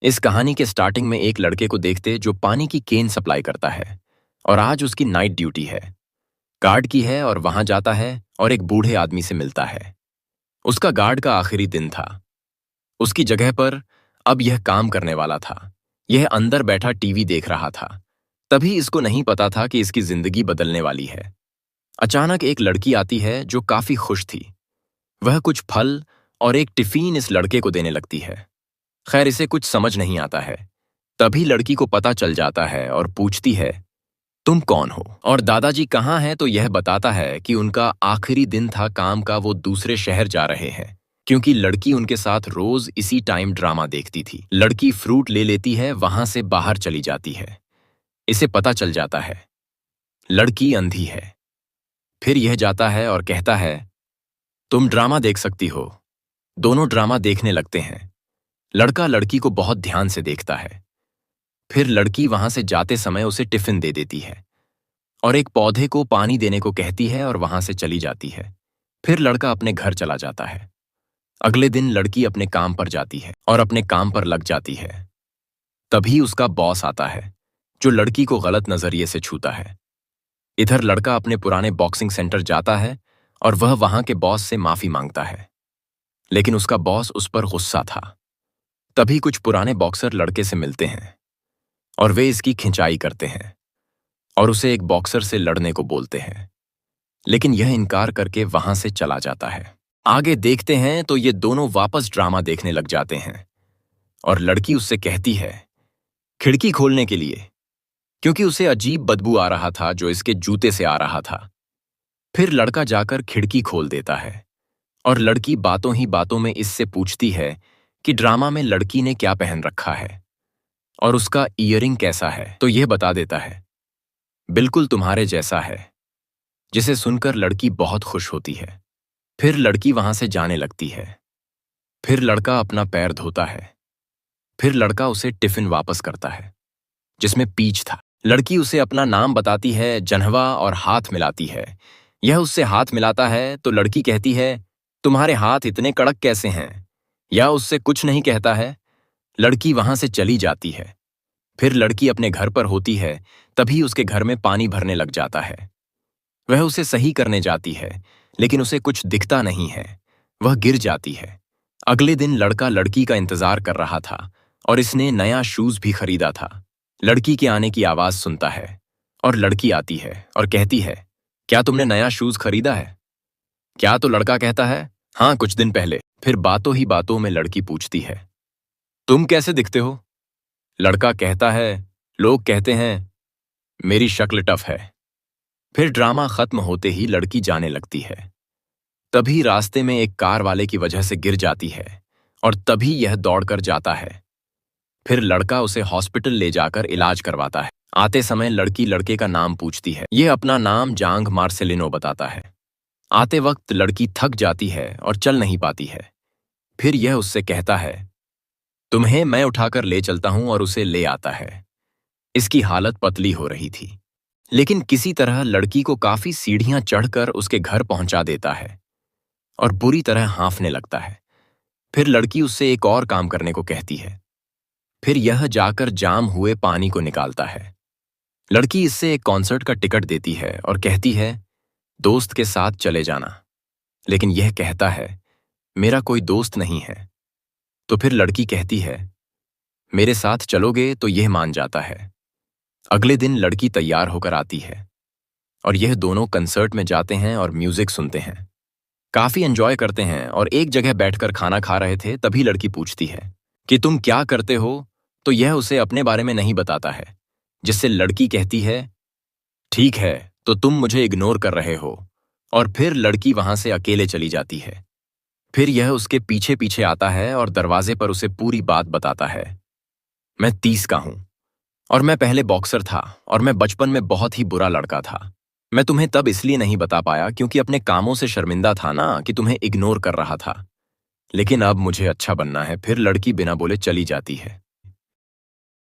इस कहानी के स्टार्टिंग में एक लड़के को देखते जो पानी की केन सप्लाई करता है और आज उसकी नाइट ड्यूटी है। गार्ड की है और वहां जाता है और एक बूढ़े आदमी से मिलता है। उसका गार्ड का आखिरी दिन था। उसकी जगह पर अब यह काम करने वाला था। यह अंदर बैठा टीवी देख रहा था। तभी इसको नहीं पता था कि इसकी जिंदगी बदलने वाली है। अचानक एक लड़की आती है जो काफी खुश थी। वह कुछ फल और एक टिफिन इस लड़के को देने लगती है। खैर इसे कुछ समझ नहीं आता है। तभी लड़की को पता चल जाता है और पूछती है, तुम कौन हो और दादाजी कहाँ हैं? तो यह बताता है कि उनका आखिरी दिन था काम का, वो दूसरे शहर जा रहे हैं क्योंकि लड़की उनके साथ रोज इसी टाइम ड्रामा देखती थी। लड़की फ्रूट ले लेती है, वहां से बाहर चली जाती है। इसे पता चल जाता है लड़की अंधी है। फिर यह जाता है और कहता है, तुम ड्रामा देख सकती हो। दोनों ड्रामा देखने लगते हैं। लड़का लड़की को बहुत ध्यान से देखता है। फिर लड़की वहां से जाते समय उसे टिफिन दे देती है और एक पौधे को पानी देने को कहती है और वहां से चली जाती है। फिर लड़का अपने घर चला जाता है। अगले दिन लड़की अपने काम पर जाती है और अपने काम पर लग जाती है। तभी उसका बॉस आता है जो लड़की को गलत नजरिए से छूता है। इधर लड़का अपने पुराने बॉक्सिंग सेंटर जाता है और वह वहां के बॉस से माफी मांगता है, लेकिन उसका बॉस उस पर गुस्सा था। तभी कुछ पुराने बॉक्सर लड़के से मिलते हैं और वे इसकी खिंचाई करते हैं और उसे एक बॉक्सर से लड़ने को बोलते हैं, लेकिन यह इनकार करके वहां से चला जाता है। आगे देखते हैं तो ये दोनों वापस ड्रामा देखने लग जाते हैं और लड़की उससे कहती है खिड़की खोलने के लिए, क्योंकि उसे अजीब बदबू आ रहा था जो इसके जूते से आ रहा था। फिर लड़का जाकर खिड़की खोल देता है और लड़की बातों ही बातों में इससे पूछती है कि ड्रामा में लड़की ने क्या पहन रखा है और उसका ईयरिंग कैसा है। तो यह बता देता है बिल्कुल तुम्हारे जैसा है, जिसे सुनकर लड़की बहुत खुश होती है। फिर लड़की वहां से जाने लगती है। फिर लड़का अपना पैर धोता है। फिर लड़का उसे टिफिन वापस करता है जिसमें पीच था। लड़की उसे अपना नाम बताती है, जन्हवा, और हाथ मिलाती है। यह उससे हाथ मिलाता है तो लड़की कहती है तुम्हारे हाथ इतने कड़क कैसे हैं? या उससे कुछ नहीं कहता है। लड़की वहां से चली जाती है। फिर लड़की अपने घर पर होती है, तभी उसके घर में पानी भरने लग जाता है। वह उसे सही करने जाती है, लेकिन उसे कुछ दिखता नहीं है। वह गिर जाती है। अगले दिन लड़का लड़की का इंतजार कर रहा था और इसने नया शूज भी खरीदा था। लड़की के आने की आवाज सुनता है और लड़की आती है और कहती है क्या तुमने नया शूज खरीदा है क्या? तो लड़का कहता है हाँ, कुछ दिन पहले। फिर बातों ही बातों में लड़की पूछती है तुम कैसे दिखते हो? लड़का कहता है लोग कहते हैं मेरी शक्ल टफ है। फिर ड्रामा खत्म होते ही लड़की जाने लगती है। तभी रास्ते में एक कार वाले की वजह से गिर जाती है और तभी यह दौड़कर जाता है। फिर लड़का उसे हॉस्पिटल ले जाकर इलाज करवाता है। आते समय लड़की लड़के का नाम पूछती है। यह अपना नाम जांग मार्सेलिनो बताता है। आते वक्त लड़की थक जाती है और चल नहीं पाती है। फिर यह उससे कहता है तुम्हें मैं उठाकर ले चलता हूं, और उसे ले आता है। इसकी हालत पतली हो रही थी, लेकिन किसी तरह लड़की को काफी सीढ़ियां चढ़कर उसके घर पहुंचा देता है और बुरी तरह हाँफने लगता है। फिर लड़की उससे एक और काम करने को कहती है। फिर यह जाकर जाम हुए पानी को निकालता है। लड़की इससे एक कॉन्सर्ट का टिकट देती है और कहती है दोस्त के साथ चले जाना, लेकिन यह कहता है मेरा कोई दोस्त नहीं है। तो फिर लड़की कहती है मेरे साथ चलोगे? तो यह मान जाता है। अगले दिन लड़की तैयार होकर आती है और यह दोनों कंसर्ट में जाते हैं और म्यूजिक सुनते हैं। काफी एंजॉय करते हैं और एक जगह बैठकर खाना खा रहे थे। तभी लड़की पूछती है कि तुम क्या करते हो? तो यह उसे अपने बारे में नहीं बताता है, जिससे लड़की कहती है ठीक है, तो तुम मुझे इग्नोर कर रहे हो। और फिर लड़की वहां से अकेले चली जाती है। फिर यह उसके पीछे पीछे आता है और दरवाजे पर उसे पूरी बात बताता है। मैं 30 का हूं और मैं पहले बॉक्सर था और मैं बचपन में बहुत ही बुरा लड़का था। मैं तुम्हें तब इसलिए नहीं बता पाया क्योंकि अपने कामों से शर्मिंदा था ना, कि तुम्हें इग्नोर कर रहा था, लेकिन अब मुझे अच्छा बनना है। फिर लड़की बिना बोले चली जाती है।